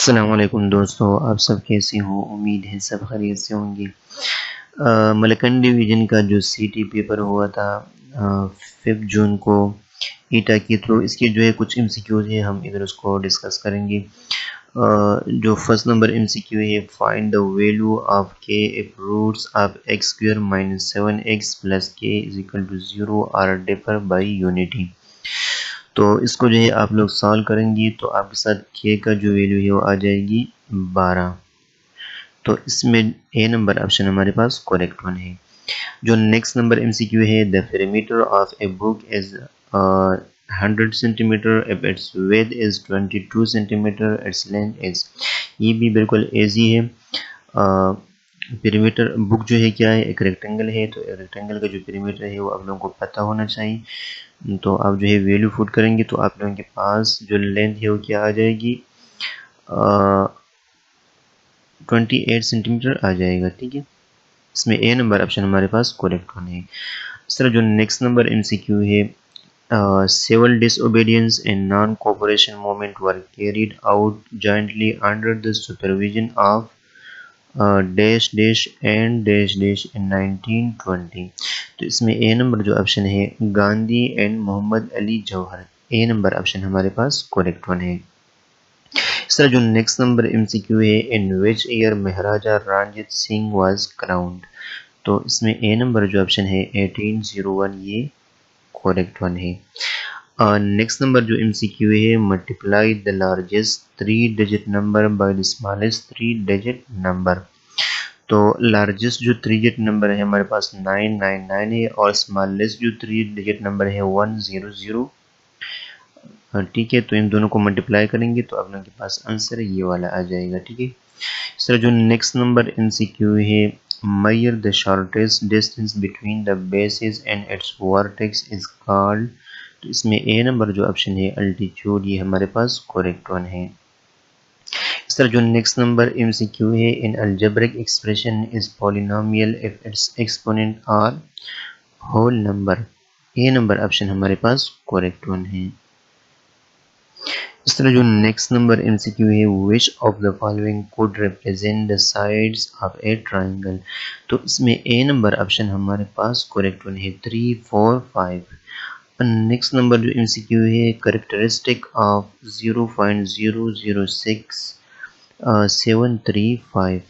अस्सलाम वालेकुम दोस्तों, आप सब कैसे हो? उम्मीद है सब खैरियत से होंगे। मलकंद डिवीज़न का जो सीटी पेपर हुआ था 5 जून को ईटा की, तो इसके जो है कुछ एमसीक्यूज है, हम इधर उसको डिस्कस करेंगे। जो फर्स्ट नंबर एमसीक्यू है, find the value of k if roots of x square minus 7x plus k is equal to 0 are differ by unity. तो इसको जो है आप लोग सॉल्व करेंगे तो आपके साथ के का जो वैल्यू है वो आ जाएगी 12। तो इसमें ए नंबर ऑप्शन हमारे पास करेक्ट वन है। जो नेक्स्ट नंबर एमसीक्यू है, the perimeter of a book is 100 centimetre if it's width is 22 centimetre, its length is. ये भी बिल्कुल ईजी है। पेरीमीटर बुक जो है क्या है, एक रेक्टेंगल है, तो रेक्टेंगल का जो पेरीमीटर है वो आप लोगों को पता होना चाहिए। तो आप जो है वैल्यू पुट करेंगे तो आप लोगों के पास जो लेंथ है वो क्या आ जाएगी, 28 सेंटीमीटर आ जाएगा। ठीक है, इसमें ए नंबर ऑप्शन हमारे पास करेक्ट वन है। इस तरह जो नेक्स्ट नंबर एमसीक्यू है, civil disobedience and non-cooperation movement were carried out jointly under the supervision of dash dash and dash dash in 1920। तो इसमें ए नंबर जो ऑप्शन है Gandhi and Mohammad Ali Jauhar, A number option हमारे पास करेक्ट वन है। इस तरह जो नेक्स्ट नंबर एमसीक्यू है, in which year Maharaja Ranjit Singh was crowned. तो इसमें ए नंबर जो ऑप्शन है 1801, ये करेक्ट वन है। नेक्स्ट नंबर जो एमसीक्यू है, multiply the largest 3 digit number by the smallest 3 digit number. तो लार्जेस्ट जो 3 डिजिट नंबर है हमारे पास 999 है, और स्मॉलेस्ट जो 3 डिजिट नंबर है 100। ठीक है, तो इन दोनों को मल्टीप्लाई करेंगे तो आप लोगों के पास आंसर ये वाला आ जाएगा। ठीक है, इस तरह जो नेक्स्ट नंबर एमसीक्यू है, measure the shortest distance between the bases and its vertex is called। तो इसमें ए नंबर जो ऑप्शन है अल्टीट्यूड, ये हमारे पास करेक्ट वन है। इस तरह जो नेक्स्ट नंबर एमसीक्यू है, in algebraic expression is polynomial if its exponent are whole number, A number option हमारे पास करेक्ट वन है। इस तरह जो नेक्स्ट नंबर एमसीक्यू है, which of the following could represent the sides of A triangle. तो इसमें ए नंबर ऑप्शन हमारे पास करेक्ट वन है 3, 4, 5। नेक्स्ट नंबर जो एमसीक्यू है, करेक्टरिस्टिक ऑफ 0.006 735।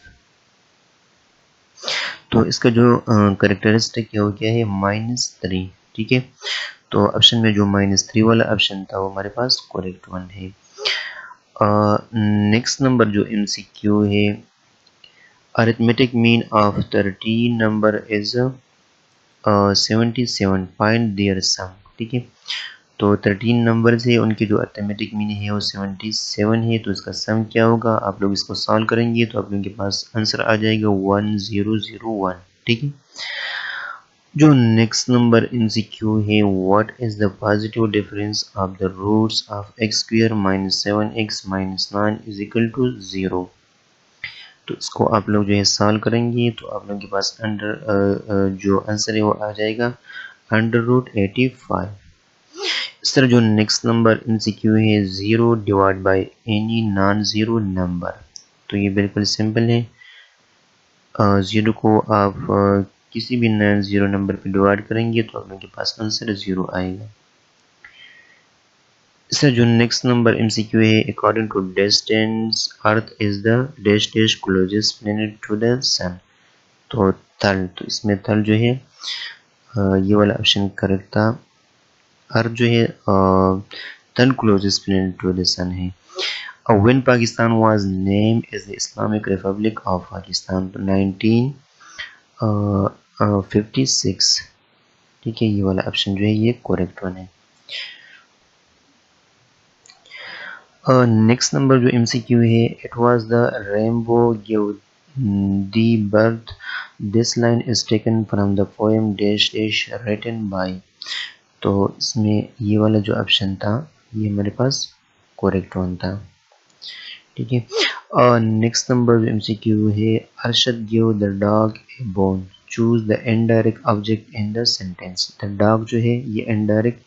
तो इसका जो करेक्टरिस्टिक है वो क्या है, -3। ठीक है, तो ऑप्शन में जो -3 वाला ऑप्शन था वो हमारे पास करेक्ट वन है। नेक्स्ट नंबर जो एमसीक्यू है, arithmetic mean of 13 number is 77, find their sum. ठीक है, तो 13 नंबर है, उनकी जो अरिथमेटिक मीन है वो 77 है, तो इसका सम क्या होगा, आप लोग इसको सॉल्व करेंगे तो आप लोगों के पास आंसर आ जाएगा 1001। ठीक है, जो नेक्स्ट नंबर एमसीक्यू है, what is the positive difference of the roots of x square minus 7x minus 9 is equal to 0। तो इसको आप लोग जो है सॉल्व करेंगे तो आप लोगों के पास जो आंसर है वो आ जाएगा √85। इस तरह जो नेक्स्ट नंबर एमसीक्यू है, 0 divide by any non zero number. तो ये बिल्कुल सिंपल है, 0 को आप किसी भी नॉन ज़ीरो नंबर पे डिवाइड करेंगे तो आप लोगों के पास आंसर 0 आएगा। इसका जो नेक्स्ट नंबर एमसीक्यू है, according to distance earth is the dash dash closest planet to the sun. तो थल, तो इसमें थल जो है ये वाला ऑप्शन करेक्ट था। अर्थ जो है थल closest planet to the sun है। When Pakistan was name as the Islamic republic of Pakistan, तो 1956। ठीक है, ये वाला ऑप्शन जो है ये करेक्ट वन है। नेक्स्ट नंबर जो एमसीक्यू है, it was the rainbow give the birth, this line is taken from the poem dash dash written by. तो इसमें ये वाला जो ऑप्शन था ये हमारे पास करेक्ट वन था। ठीक है, नेक्स्ट नंबर जो एमसीक्यू है, Arshad give the dog A bone, choose the indirect object in the sentence. The dog जो है ये इनडायरेक्ट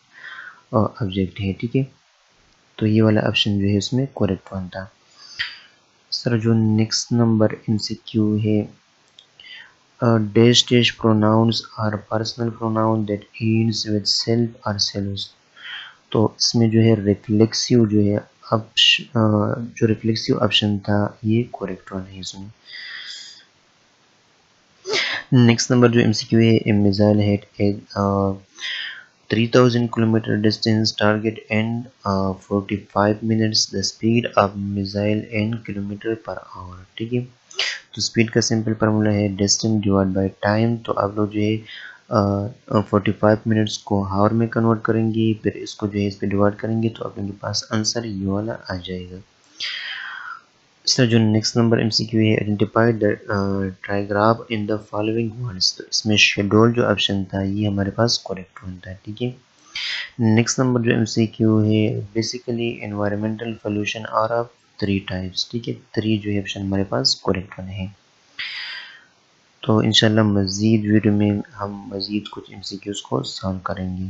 ऑब्जेक्ट है। ठीक है, तो ये वाला ऑप्शन जो है इसमें करेक्ट वन था। सर जो नेक्स्ट नंबर एमसीक्यू है, dash dash pronouns are personal pronoun that ends with self और सेल्व्स। तो इसमें जो है रिफ्लेक्सिव जो है जो रिफ्लेक्सिव ऑप्शन था ये करेक्ट वन है इसमें। नेक्स्ट नंबर जो एमसीक्यू है, a missile hit a 3000 kilometre distance target and 45 minutes the speed of missile and kilometre per hour. ठीक है, तो स्पीड का सिंपल फार्मूला है डिस्टेंस डिवाइड बाय टाइम। तो आप लोग जो है 45 मिनट्स को हावर में कन्वर्ट करेंगे, फिर इसको जो है इस पर डिवाइड करेंगे तो आप लोगों के पास आंसर ये वाला आ जाएगा। सर जो नेक्स्ट नंबर एमसीक्यू है, identify the trigraph in the following words. तो इसमें शेड्यूल जो ऑप्शन था ये हमारे पास करेक्ट होता है। ठीक है, नेक्स्ट नंबर जो एमसीक्यू है, basically environmental pollution are of 3 types. ठीक है, 3 जो है ऑप्शन हमारे पास करेक्ट होने हैं। तो इंशाल्लाह मज़ीद वीडियो में हम मज़ीद कुछ एमसीक्यूज़ को सॉल्व करेंगे।